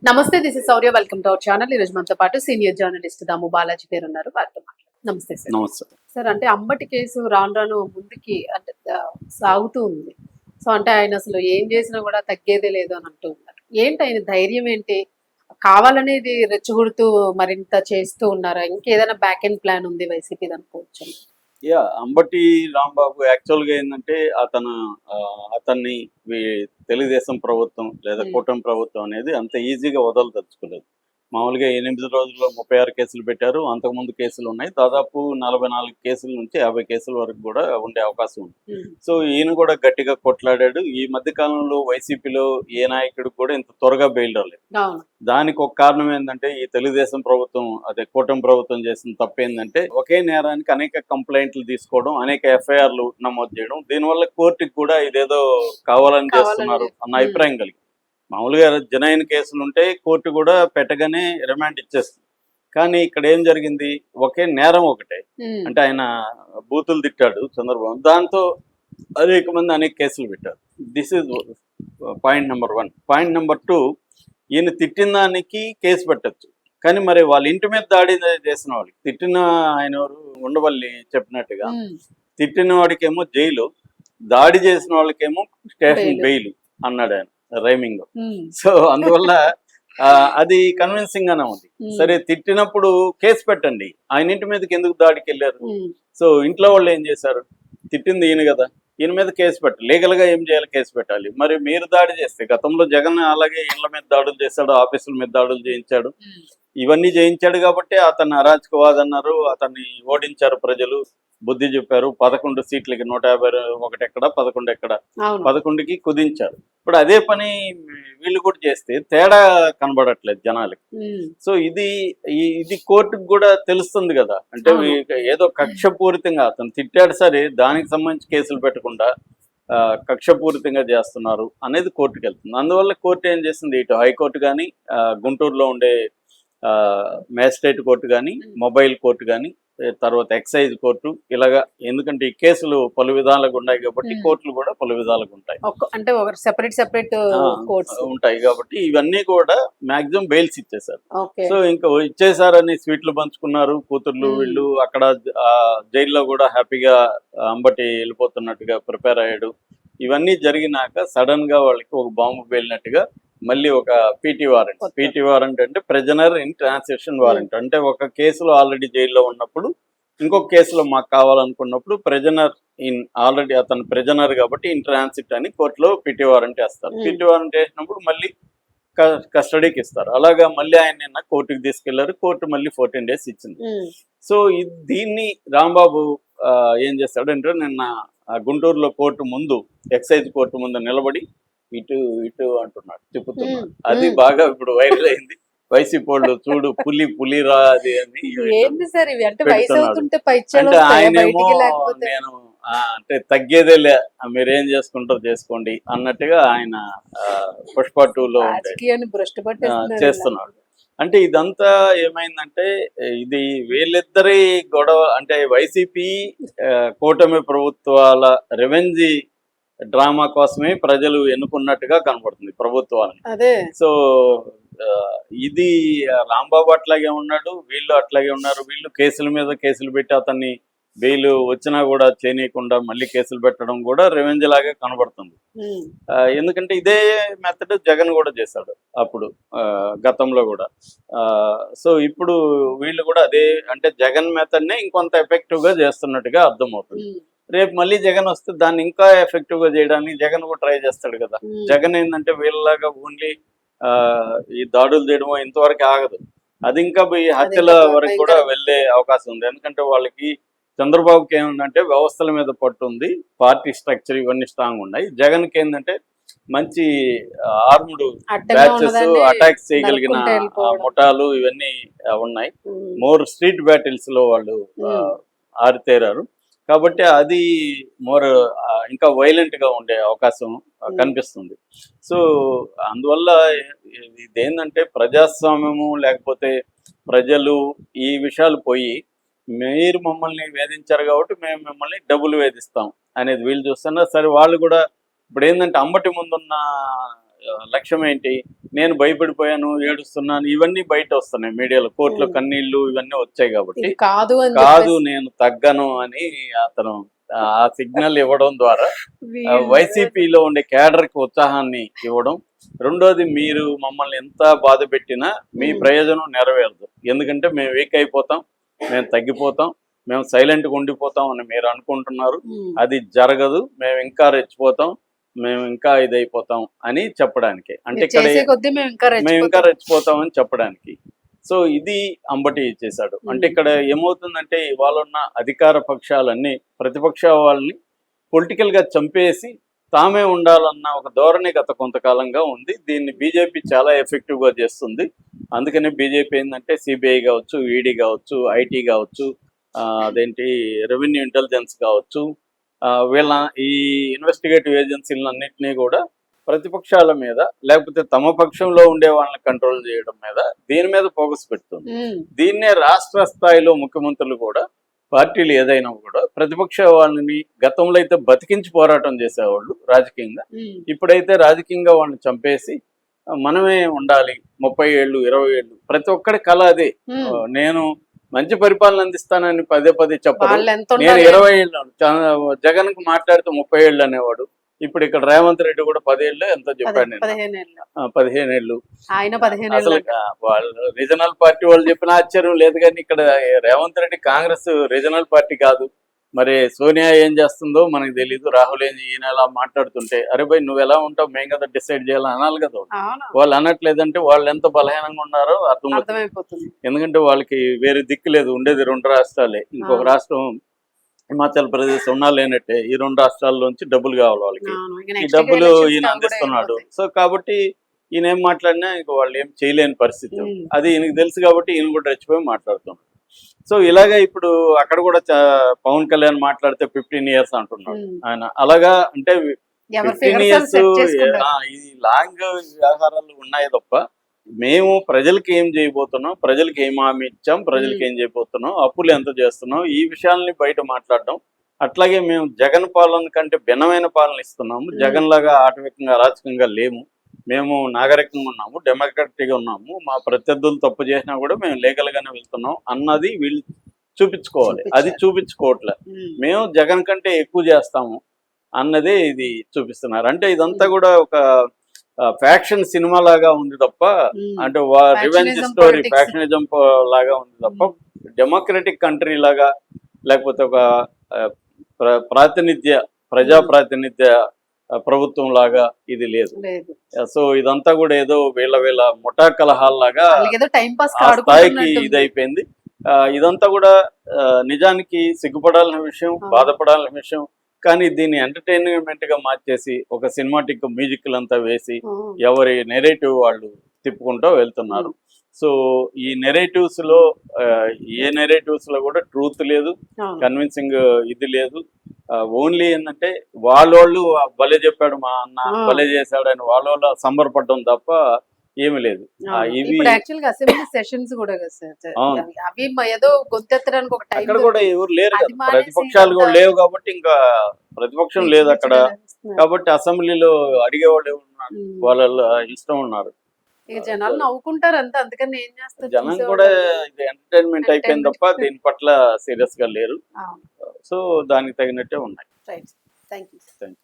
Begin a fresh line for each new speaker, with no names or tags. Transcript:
నమస్తే, this is Sourya. Welcome to our channel. ఈ రోజు మనతో పాటు సీనియర్ జర్నలిస్ట్ దాము బాలాజీ గారు ఉన్నారు. వారితో మాట్లాడదాం. నమస్తే సార్.
నమస్తే.
సార్, అంటే అంబటి కేసు రాను రాను ముందుకి అంటే సాగుతూ ఉంది. సో అంటే ఆయన అసలు ఏం చేసినా కూడా తగ్గేదే లేదు అని అంటూ ఉన్నారు. ఏంటి ఆయన ధైర్యం ఏంటి? కావాలనేది రెచ్చగొడుతూ మరింత చేస్తూ ఉన్నారా? ఇంకేదైనా బ్యాక్ ఎండ్ ప్లాన్ ఉంది వైసీపీ అనుకోవచ్చు?
అంబటి రాంబాబు యాక్చువల్గా ఏంటంటే అతన్ని తెలుగుదేశం ప్రభుత్వం లేదా కూటమి ప్రభుత్వం అనేది అంత ఈజీగా వదలదలుచుకోలేదు. మామూలుగా 8 రోజుల్లో 36 కేసులు పెట్టారు. అంతకుముందు కేసులు ఉన్నాయి. దాదాపు 44 కేసుల నుంచి 50 కేసుల వరకు కూడా ఉండే అవకాశం ఉంది. సో ఈయన కూడా గట్టిగా కొట్లాడాడు. ఈ మధ్య కాలంలో వైసీపీలో ఏ నాయకుడికి కూడా ఇంత త్వరగా బెయిల్ రాలేదు. దానికి ఒక కారణం ఏంటంటే ఈ తెలుగుదేశం ప్రభుత్వం అదే కూటమి ప్రభుత్వం చేసిన తప్పు ఏంటంటే ఒకే నేరానికి అనేక కంప్లైంట్లు తీసుకోవడం, అనేక ఎఫ్ఐఆర్లు నమోదు చేయడం. దీనివల్ల కోర్టుకి కూడా ఇదేదో కావాలని చేస్తున్నారు అన్న అభిప్రాయం కలిగి, మామూలుగా జనైన కేసులు ఉంటే కోర్టు కూడా పెట్టగానే రిమాండ్ ఇచ్చేస్తుంది. కానీ ఇక్కడ ఏం జరిగింది, ఒకే నేరం ఒకటే. అంటే ఆయన బూతులు తిట్టాడు చంద్రబాబు, దాంతో అనేక మంది అనేక కేసులు పెట్టారు. This is point number 1. Point number 2, ఈయన తిట్టిన దానికి కేసు పెట్టచ్చు, కానీ మరి వాళ్ళ ఇంటి మీద దాడి చేసిన వాళ్ళకి, తిట్టిన ఆయన ఉండవల్లి చెప్పినట్టుగా తిట్టిన వాడికేమో జైలు, దాడి చేసిన వాళ్ళకేమో స్టేషన్ బెయిల్ అన్నాడు ఆయన రైమింగ్. సో అందువల్ల అది కన్విన్సింగ్ గానే ఉంది. సరే, తిట్టినప్పుడు కేసు పెట్టండి, ఆయన ఇంటి మీదకి ఎందుకు దాడికి వెళ్ళారు? సో ఇంట్లో వాళ్ళు ఏం చేశారు, తిట్టింది ఈయన కదా, ఈయన మీద కేసు పెట్టాలి. లీగల్ గా ఏం చేయాలి, కేసు పెట్టాలి. మరి మీరు దాడి చేస్తే, గతంలో జగన్ అలాగే ఇళ్ల మీద దాడులు చేశాడు, ఆఫీసుల మీద దాడులు చేయించాడు, ఇవన్నీ చేయించాడు కాబట్టి అతన్ని అరాచకవాదన్నారు, అతన్ని ఓడించారు ప్రజలు, బుద్ధి చెప్పారు. 11 సీట్లకి 151 ఎక్కడ, 11 ఎక్కడ, 11కి కుదించారు. ఇప్పుడు అదే పని వీళ్ళు కూడా చేస్తే తేడా కనబడట్లేదు జనాలకి. సో ఇది కోర్టుకు కూడా తెలుస్తుంది కదా. అంటే ఏదో కక్షపూరితంగా అతను తిట్టాడు సరే, దానికి సంబంధించి కేసులు పెట్టకుండా కక్షపూరితంగా చేస్తున్నారు అనేది కోర్టుకు వెళ్తుంది. అందువల్ల కోర్టు ఏం చేసింది, ఇటు హైకోర్టు కానీ, గుంటూరులో ఉండే మేజిస్ట్రేట్ కోర్టు కానీ, మొబైల్ కోర్టు కానీ, తర్వాత ఎక్సైజ్ కోర్టు, ఇలాగా. ఎందుకంటే ఈ కేసులు పలు విధాలుగా ఉన్నాయి కాబట్టి కోర్టులు కూడా పలు విధాలుగా ఉంటాయి,
అంటే సెపరేట్
ఉంటాయి కాబట్టి ఇవన్నీ కూడా మాక్సిమం బెయిల్స్ ఇచ్చేసారు. సో ఇంకా ఇచ్చేసారని స్వీట్లు పంచుకున్నారు కూతుర్లు వీళ్ళు. అక్కడ జైల్లో కూడా హ్యాపీగా అంబటి వెళ్ళిపోతున్నట్టుగా ప్రిపేర్ అయ్యాడు. ఇవన్నీ జరిగినాక సడన్ గా వాళ్ళకి ఒక బాంబు పేలినట్టుగా మళ్ళీ ఒక పీటీ వారెంట్ అంటే ప్రిజనర్ ఇన్ ట్రాన్సిషన్ వారెంట్. అంటే ఒక కేసులో ఆల్రెడీ జైల్లో ఉన్నప్పుడు ఇంకొక కేసులో మాకు కావాలనుకున్నప్పుడు ప్రిజనర్ ఇన్ ఆల్రెడీ అతను ప్రిజనర్ కాబట్టి ఇన్ ట్రాన్సిట్ అని కోర్టులో పీటీ వారెంట్ వేస్తారు. పీటీ వారెంట్ వేసినప్పుడు మళ్ళీ కస్టడీకి ఇస్తారు. అలాగా మళ్ళీ ఆయన నిన్న కోర్టుకి తీసుకెళ్లారు. కోర్టు మళ్ళీ 14 days ఇచ్చింది. సో దీన్ని రాంబాబు ఏం చేస్తాడంటే నిన్న గుంటూరులో కోర్టు ముందు, ఎక్సైజ్ కోర్టు ముందు నిలబడి ఇటు ఇటు అంటున్నాడు, తిప్పుతున్నాడు. అది బాగా ఇప్పుడు వైరల్ అయింది. వైసీపీ వాళ్ళు చూడు పులి రా అది అని అంటే ఆయనేమో నేను అంటే తగ్గేదేలే, మీరేం చేసుకుంటారో చేసుకోండి అన్నట్టుగా ఆయన పుష్ప 2లో చేస్తున్నాడు. అంటే ఇదంతా ఏమైందంటే ఇది వీళ్ళిద్దరి గొడవ. అంటే వైసీపీ కూటమి ప్రభుత్వాల రెవెంజ్ డ్రామా కోసమే ప్రజలు ఎన్నుకున్నట్టుగా కనపడుతుంది ప్రభుత్వాన్ని. సో ఇది రాంబాబు అట్లాగే ఉన్నాడు, వీళ్ళు అట్లాగే ఉన్నారు. వీళ్ళు కేసుల మీద కేసులు పెట్టి అతన్ని బెయిల్ వచ్చినా కూడా చేయనీయకుండా మళ్ళీ కేసులు పెట్టడం కూడా రెవెంజ్ లాగా కనబడుతుంది. ఎందుకంటే ఇదే మెథడ్ జగన్ కూడా చేశాడు అప్పుడు గతంలో కూడా. సో ఇప్పుడు వీళ్ళు కూడా అదే, అంటే జగన్ మెథడ్నే ఇంకొంత ఎఫెక్టివ్ గా చేస్తున్నట్టుగా అర్థమవుతుంది. రేపు మళ్ళీ జగన్ వస్తే దాన్ని ఇంకా ఎఫెక్టివ్ గా చేయడానికి జగన్ కూడా ట్రై చేస్తాడు కదా. జగన్ ఏంటంటే వీళ్ళలాగా ఓన్లీ ఈ దాడులు చేయడమో ఇంతవరకు ఆగదు, అది ఇంకా ఈ హత్యల వరకు కూడా వెళ్లే అవకాశం ఉంది. ఎందుకంటే వాళ్ళకి చంద్రబాబుకి ఏముందంటే వ్యవస్థల మీద పట్టు ఉంది, పార్టీ స్ట్రక్చర్ ఇవన్నీ స్ట్రాంగ్ ఉన్నాయి. జగన్కి ఏంటంటే మంచి ఆర్ముడ్ బ్యాచెస్, అటాక్స్ చేయగలిగిన ముఠాలు ఇవన్నీ ఉన్నాయి. మోర్ స్ట్రీట్ బ్యాటిల్స్ లో వాళ్ళు ఆరితేరారు కాబట్టి అది మోర్ ఇంకా వైలెంట్ గా ఉండే అవకాశం కనిపిస్తుంది. సో అందువల్ల ఇదేంటంటే ప్రజాస్వామ్యము లేకపోతే ప్రజలు ఈ విషయాలు పోయి మీరు మమ్మల్ని వేధించారు కాబట్టి మేము మిమ్మల్ని డబ్బులు వేధిస్తాం అనేది వీళ్ళు చూస్తున్నారు. సరే, వాళ్ళు కూడా ఇప్పుడు ఏంటంటే అంబటి ముందున్న లక్ష్యం ఏంటి, నేను భయపడిపోయాను, ఏడుస్తున్నాను, ఇవన్నీ బయట వస్తున్నాయి మీడియాలో, కోర్టులో కన్నీళ్లు ఇవన్నీ వచ్చాయి కాబట్టి
ఇది కాదు అని
కాదు నేను తగ్గను అని అతను ఆ సిగ్నల్ ఇవ్వడం ద్వారా వైసీపీలో ఉండే కేడర్ కి ఉత్సాహాన్ని ఇవ్వడం. రెండోది, మీరు మమ్మల్ని ఎంత బాధ పెట్టినా మీ ప్రయోజనం నెరవేరదు, ఎందుకంటే మేము వీక్ అయిపోతాం, మేము తగ్గిపోతాం, మేము సైలెంట్గా ఉండిపోతాం అని మీరు అనుకుంటున్నారు. అది జరగదు, మేము ఇంకా రెచ్చిపోతాం, మేము ఇంకా ఇదైపోతాం అని చెప్పడానికి, అంటే ఇక్కడ మేము ఇంకా రెచ్చిపోతాం అని చెప్పడానికి. సో ఇది అంబటి చేశాడు. అంటే ఇక్కడ ఏమవుతుందంటే ఇవాళ ఉన్న అధికార పక్షాలన్నీ ప్రతిపక్ష వాళ్ళని పొలిటికల్ గా చంపేసి తామే ఉండాలన్న ఒక ధోరణి గత కొంతకాలంగా ఉంది. దీన్ని బీజేపీ చాలా ఎఫెక్టివ్ గా చేస్తుంది. అందుకని బీజేపీ ఏంటంటే సిబిఐ కావచ్చు, ఈడీ కావచ్చు, ఐటీ కావచ్చు, అదేంటి రెవెన్యూ ఇంటెలిజెన్స్ కావచ్చు, వీళ్ళ ఈ ఇన్వెస్టిగేటివ్ ఏజెన్సీలన్నింటినీ కూడా ప్రతిపక్షాల మీద లేకపోతే తమ పక్షంలో ఉండే వాళ్ళని కంట్రోల్ చేయడం మీద, దీని మీద ఫోకస్ పెడుతుంది. దీన్నే రాష్ట్ర స్థాయిలో ముఖ్యమంత్రులు కూడా, పార్టీలు ఏదైనా కూడా ప్రతిపక్ష వాళ్ళని గతంలో అయితే బతికించి పోరాటం చేసేవాళ్ళు రాజకీయంగా, ఇప్పుడైతే రాజకీయంగా వాళ్ళని చంపేసి మనమే ఉండాలి 30 ఏళ్ళు 20 ఏళ్ళు, ప్రతి ఒక్కడి కళ అదే. నేను మంచి పరిపాలన అందిస్తానని పదే పదే చెప్పారు. నేను 20 ఏళ్ళు, జగన్ కు మాట్లాడితే 30 ఏళ్ళు అనేవాడు. ఇప్పుడు ఇక్కడ రేవంత్ రెడ్డి కూడా 10 ఏళ్ళు ఎంతో చెప్పాడు, నేను 15 ఏళ్ళు. అసలు వాళ్ళు రీజనల్ పార్టీ వాళ్ళు చెప్పిన ఆశ్చర్యం లేదు, కానీ ఇక్కడ రేవంత్ రెడ్డి కాంగ్రెస్ రీజనల్ పార్టీ కాదు. మరి సోనియా ఏం చేస్తుందో మనకు తెలీదు, రాహుల్ ఈయన ఎలా మాట్లాడుతుంటే, అరే భయ్ నువ్వు ఎలా ఉంటావు మేము కదా డిసైడ్ చేయాలని అనాలి కదా. వాళ్ళు అనట్లేదంటే వాళ్ళు ఎంత బలహీనంగా ఉన్నారో అర్థమవుతుంది. ఎందుకంటే వాళ్ళకి వేరే దిక్కు లేదు, ఉండేది 2 రాష్ట్రాలే. ఇంకొక రాష్ట్రం హిమాచల్ ప్రదేశ్ ఉన్నా లేనట్టే, ఈ 2 రాష్ట్రాల్లోంచి డబ్బులు కావాలి వాళ్ళకి, ఈ డబ్బులు ఈయన అందిస్తున్నాడు. సో కాబట్టి ఈయన ఏం మాట్లాడినా ఇంక వాళ్ళు ఏం చేయలేని పరిస్థితి, అది ఈయనకి తెలుసు కాబట్టి ఈయన కూడా రెచ్చిపోయి మాట్లాడుతున్నాడు. సో ఇలాగా ఇప్పుడు అక్కడ కూడా పవన్ కళ్యాణ్ మాట్లాడితే 15 years అంటున్నాడు ఆయన. అలాగా అంటే 15 years ఈ లాంగ్ వ్యవహారాలు ఉన్నాయి తప్ప, మేము ప్రజలకి ఏం చేయబోతున్నాం, ప్రజలకి ఏం హామీ ఇచ్చాం, ప్రజలకి ఏం చేయబోతున్నాం, అప్పులు ఎంత చేస్తున్నాం, ఈ విషయాల్ని బయట మాట్లాడడం. అట్లాగే మేము జగన్ పాలన కంటే భిన్నమైన పాలన ఇస్తున్నాము, జగన్ లాగా ఆటవికంగా అరాచకంగా లేము, మేము నాగరికంగా ఉన్నాము, డెమోక్రటిక్గా ఉన్నాము, మా ప్రత్యర్థులు తప్పు చేసినా కూడా మేము లీగల్ గానే వెళ్తున్నాం అన్నది వీళ్ళు చూపించుకోవాలి. అది చూపించుకోవట్లే, మేము జగన్ కంటే ఎక్కువ చేస్తాము అన్నదే ఇది చూపిస్తున్నారు. అంటే ఇదంతా కూడా ఒక ఫ్యాక్షన్ సినిమా లాగా ఉంది తప్ప, అంటే రివెంజ్ స్టోరీ ఫ్యాక్షనిజం లాగా ఉంది తప్ప, డెమోక్రటిక్ కంట్రీ లాగా లేకపోతే ఒక ప్రజా ప్రాతినిధ్య ప్రభుత్వం లాగా ఇది లేదు. సో ఇదంతా కూడా ఏదో వీళ్ళ ముఠా కలహాల్లాగా ఆ స్థాయికి ఇదైపోయింది. ఇదంతా కూడా నిజానికి సిగ్గుపడాల్సిన విషయం, బాధపడాల్సిన విషయం. కానీ దీన్ని ఎంటర్టైన్మెంట్ గా మార్చేసి ఒక సినిమాటిక్ మ్యూజిక్ అంతా వేసి ఎవరి నెరేటివ్ వాళ్ళు తిప్పుకుంటూ వెళ్తున్నారు. సో ఈ నెరేటివ్స్ లో ఏ నెరేటివ్స్ లో కూడా ట్రూత్ లేదు, కన్విన్సింగ్ ఇది లేదు. ఓన్లీ ఏంటంటే వాళ్ళు భలే చెప్పాడు మా అన్న, భలే చేశాడు అని వాళ్ళు సంబరపడడం తప్ప ఏమి లేదు. ఇవి
అసెంబ్లీ సెషన్స్ కూడా అవి ఏదో గొంతెత్తడానికి ఒక
అక్కడ కూడా ఎవరు లేరు కదా, ప్రతిపక్షాలు కూడా లేవు కాబట్టి, ఇంకా ప్రతిపక్షం లేదు అక్కడ కాబట్టి అసెంబ్లీలో అడిగేవాళ్ళు ఎవరున్నారు, వాళ్ళ ఇష్టం ఉన్నారు.
జనాలు నవ్వుకుంటారు అంతే, అందుకని ఏం చేస్తారు,
జనం కూడా ఇది ఎంటర్టైన్మెంట్ అయిపోయింది తప్ప దీని పట్ల సీరియస్ గా లేరు. సో దానికి తగినట్టే ఉన్నాయి.
Thank you.